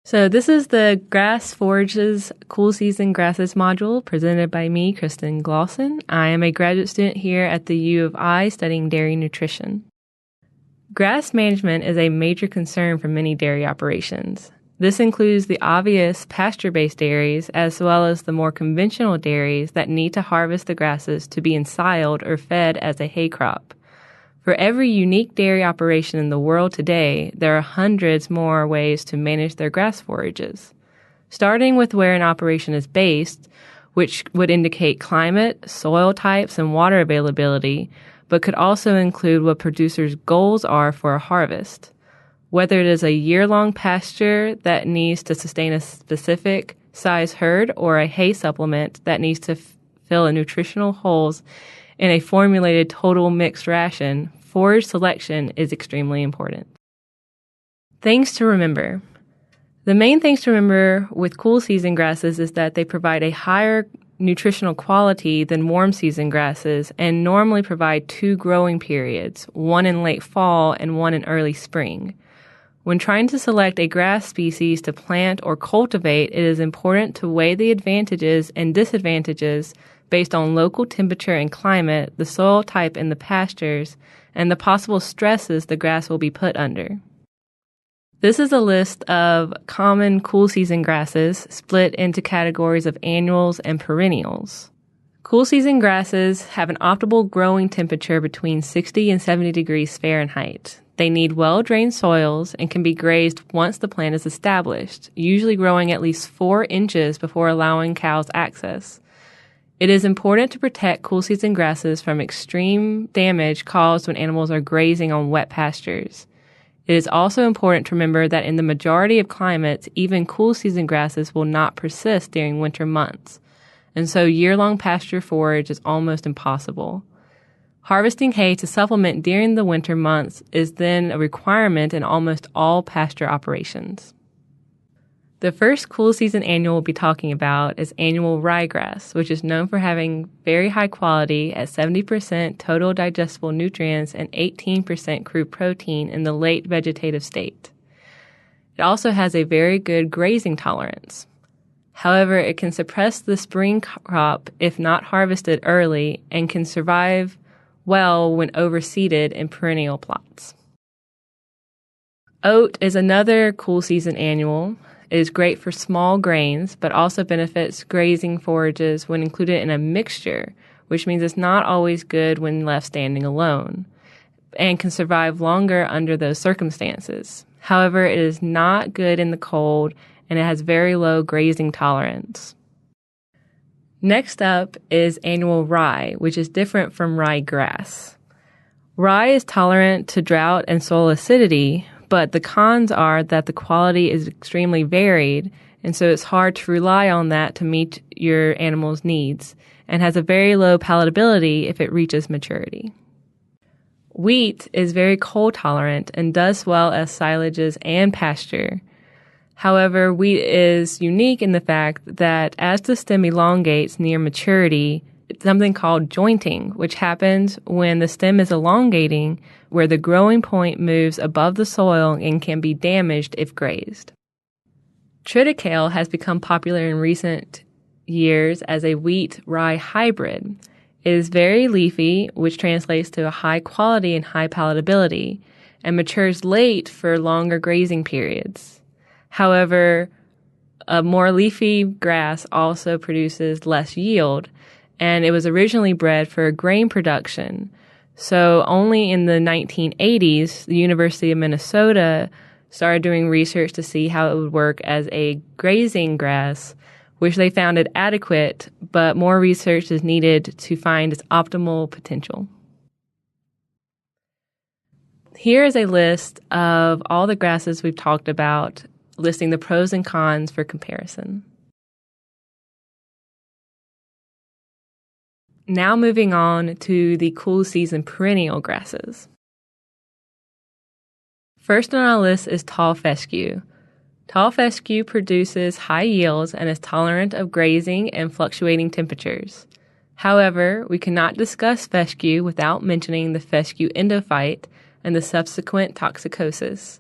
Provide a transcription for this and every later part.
So this is the Grass Forages Cool Season Grasses module presented by me, Kristen Glosson. I am a graduate student here at the U of I studying dairy nutrition. Grass management is a major concern for many dairy operations. This includes the obvious pasture-based dairies as well as the more conventional dairies that need to harvest the grasses to be ensiled or fed as a hay crop. For every unique dairy operation in the world today, there are hundreds more ways to manage their grass forages. Starting with where an operation is based, which would indicate climate, soil types, and water availability, but could also include what producers' goals are for a harvest. Whether it is a year-long pasture that needs to sustain a specific size herd or a hay supplement that needs to fill nutritional holes in a formulated total mixed ration, forage selection is extremely important. Things to remember. The main things to remember with cool season grasses is that they provide a higher nutritional quality than warm season grasses and normally provide 2 growing periods, one in late fall and one in early spring. When trying to select a grass species to plant or cultivate, it is important to weigh the advantages and disadvantages based on local temperature and climate, the soil type in the pastures, and the possible stresses the grass will be put under. This is a list of common cool season grasses split into categories of annuals and perennials. Cool season grasses have an optimal growing temperature between 60 and 70 degrees Fahrenheit. They need well-drained soils and can be grazed once the plant is established, usually growing at least 4 inches before allowing cows access. It is important to protect cool season grasses from extreme damage caused when animals are grazing on wet pastures. It is also important to remember that in the majority of climates, even cool season grasses will not persist during winter months, and so year-long pasture forage is almost impossible. Harvesting hay to supplement during the winter months is then a requirement in almost all pasture operations. The first cool season annual we'll be talking about is annual ryegrass, which is known for having very high quality at 70% total digestible nutrients and 18% crude protein in the late vegetative state. It also has a very good grazing tolerance. However, it can suppress the spring crop if not harvested early and can survive well when overseeded in perennial plots. Oat is another cool season annual. It is great for small grains, but also benefits grazing forages when included in a mixture, which means it's not always good when left standing alone, and can survive longer under those circumstances. However, it is not good in the cold, and it has very low grazing tolerance. Next up is annual rye, which is different from ryegrass. Rye is tolerant to drought and soil acidity, but the cons are that the quality is extremely varied, and so it's hard to rely on that to meet your animal's needs, and has a very low palatability if it reaches maturity. Wheat is very cold tolerant and does well as silages and pasture. However, wheat is unique in the fact that as the stem elongates near maturity, it's something called jointing, which happens when the stem is elongating, where the growing point moves above the soil and can be damaged if grazed. Triticale has become popular in recent years as a wheat-rye hybrid. It is very leafy, which translates to a high quality and high palatability, and matures late for longer grazing periods. However, a more leafy grass also produces less yield, and it was originally bred for grain production. So only in the 1980s, the University of Minnesota started doing research to see how it would work as a grazing grass, which they found it adequate, but more research is needed to find its optimal potential. Here is a list of all the grasses we've talked about, listing the pros and cons for comparison. Now moving on to the cool season perennial grasses. First on our list is tall fescue. Tall fescue produces high yields and is tolerant of grazing and fluctuating temperatures. However, we cannot discuss fescue without mentioning the fescue endophyte and the subsequent toxicosis.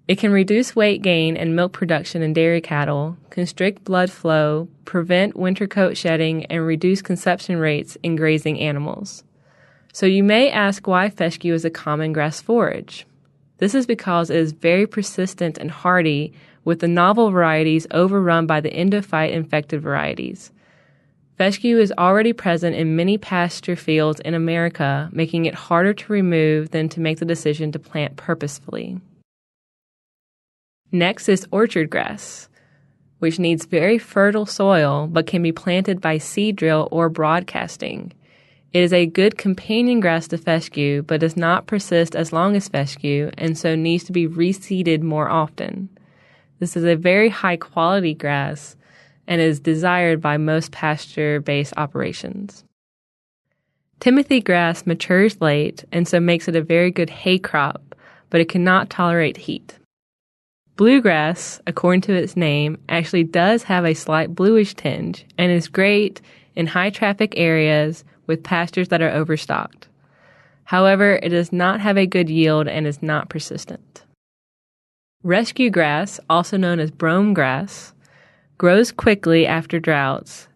It can reduce weight gain and milk production in dairy cattle, constrict blood flow, prevent winter coat shedding, and reduce conception rates in grazing animals. So you may ask why fescue is a common grass forage. This is because it is very persistent and hardy, with the novel varieties overrun by the endophyte infected varieties. Fescue is already present in many pasture fields in America, making it harder to remove than to make the decision to plant purposefully. Next is orchard grass, which needs very fertile soil but can be planted by seed drill or broadcasting. It is a good companion grass to fescue but does not persist as long as fescue and so needs to be reseeded more often. This is a very high quality grass and is desired by most pasture-based operations. Timothy grass matures late and so makes it a very good hay crop, but it cannot tolerate heat. Bluegrass, according to its name, actually does have a slight bluish tinge and is great in high traffic areas with pastures that are overstocked. However, it does not have a good yield and is not persistent. Rescue grass, also known as brome grass, grows quickly after droughts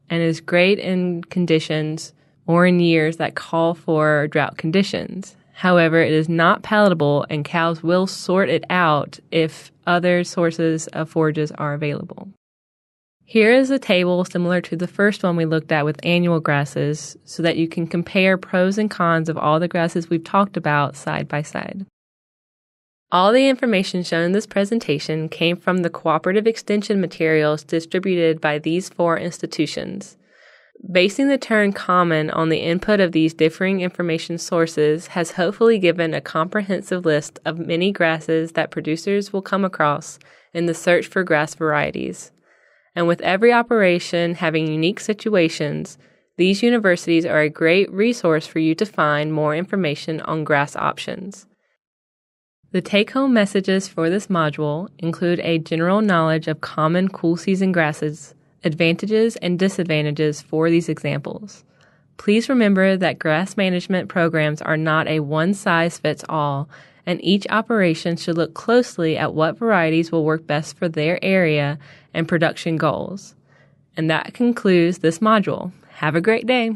and is great in conditions or in years that call for drought conditions. However, it is not palatable and cows will sort it out if other sources of forages are available. Here is a table similar to the first one we looked at with annual grasses so that you can compare pros and cons of all the grasses we've talked about side by side. All the information shown in this presentation came from the cooperative extension materials distributed by these 4 institutions. Basing the term common on the input of these differing information sources has hopefully given a comprehensive list of many grasses that producers will come across in the search for grass varieties. And with every operation having unique situations, these universities are a great resource for you to find more information on grass options. The take-home messages for this module include a general knowledge of common cool season grasses, advantages and disadvantages for these examples. Please remember that grass management programs are not a one-size-fits-all, and each operation should look closely at what varieties will work best for their area and production goals. And that concludes this module. Have a great day.